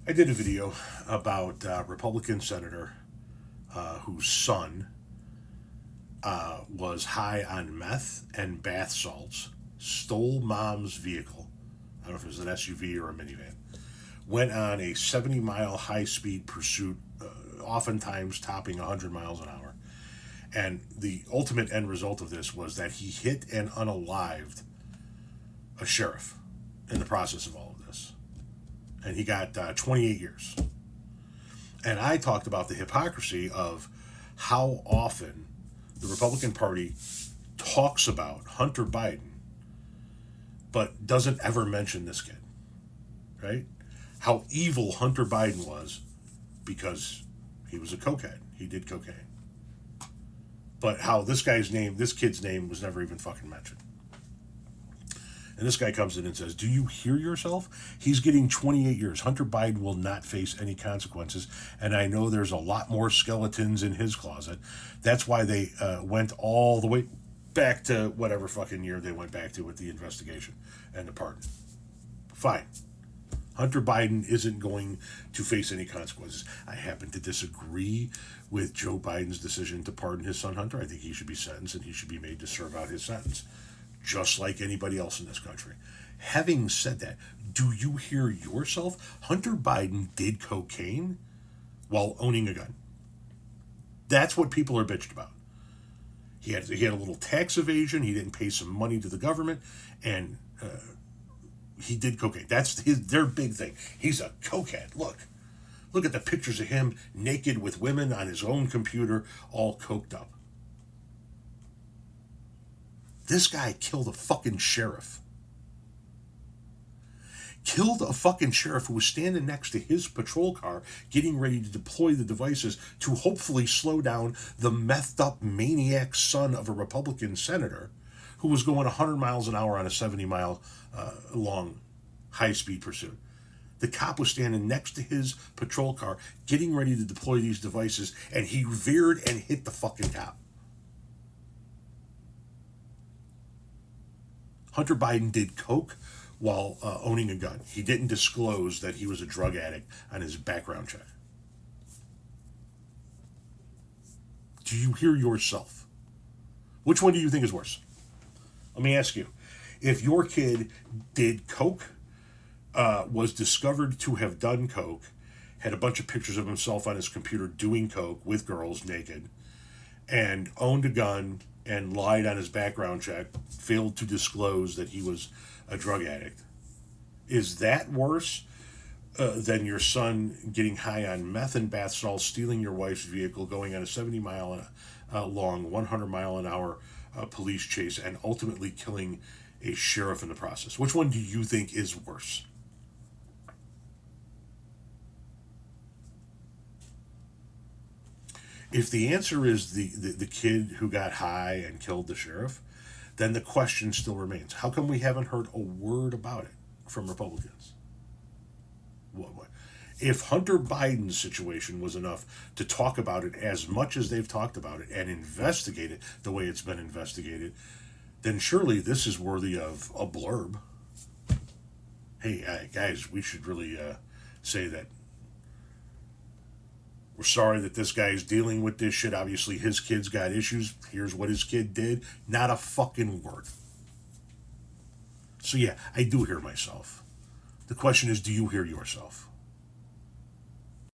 I did a video about a Republican senator whose son was high on meth and bath salts, stole mom's vehicle. I don't know if it was an SUV or a minivan. Went on a 70-mile high-speed pursuit, oftentimes topping 100 miles an hour. And the ultimate end result of this was that he hit and unalived a sheriff in the process of all of this. And he got 28 years. And I talked about the hypocrisy of how often the Republican Party talks about Hunter Biden, but doesn't ever mention this kid, right? How evil Hunter Biden was because he was a cokehead. He did cocaine. But how this kid's name was never even fucking mentioned. And this guy comes in and says, do you hear yourself? He's getting 28 years. Hunter Biden will not face any consequences. And I know there's a lot more skeletons in his closet. That's why they went all the way back to whatever fucking year they went back to with the investigation and the pardon. Fine. Hunter Biden isn't going to face any consequences. I happen to disagree with Joe Biden's decision to pardon his son Hunter. I think he should be sentenced and he should be made to serve out his sentence, just like anybody else in this country. Having said that, do you hear yourself? Hunter Biden did cocaine while owning a gun. That's what people are bitched about. He had a little tax evasion. He didn't pay some money to the government, and he did cocaine. That's their big thing. He's a cokehead. Look at the pictures of him naked with women on his own computer, all coked up. This guy killed a fucking sheriff. Killed a fucking sheriff who was standing next to his patrol car getting ready to deploy the devices to hopefully slow down the methed up maniac son of a Republican senator who was going 100 miles an hour on a 70-mile long high-speed pursuit. The cop was standing next to his patrol car getting ready to deploy these devices, and he veered and hit the fucking cop. Hunter Biden did coke while owning a gun. He didn't disclose that he was a drug addict on his background check. Do you hear yourself? Which one do you think is worse? Let me ask you. If your kid did coke, was discovered to have done coke, had a bunch of pictures of himself on his computer doing coke with girls naked, and owned a gun and lied on his background check, failed to disclose that he was a drug addict, is that worse than your son getting high on meth and bath salts, stealing your wife's vehicle, going on a 70-mile long, 100-mile-an-hour police chase, and ultimately killing a sheriff in the process? Which one do you think is worse? If the answer is the kid who got high and killed the sheriff, then the question still remains. How come we haven't heard a word about it from Republicans? What? If Hunter Biden's situation was enough to talk about it as much as they've talked about it and investigate it the way it's been investigated, then surely this is worthy of a blurb. Hey, guys, we should really say that we're sorry that this guy is dealing with this shit. Obviously, his kid's got issues. Here's what his kid did. Not a fucking word. So yeah, I do hear myself. The question is, do you hear yourself?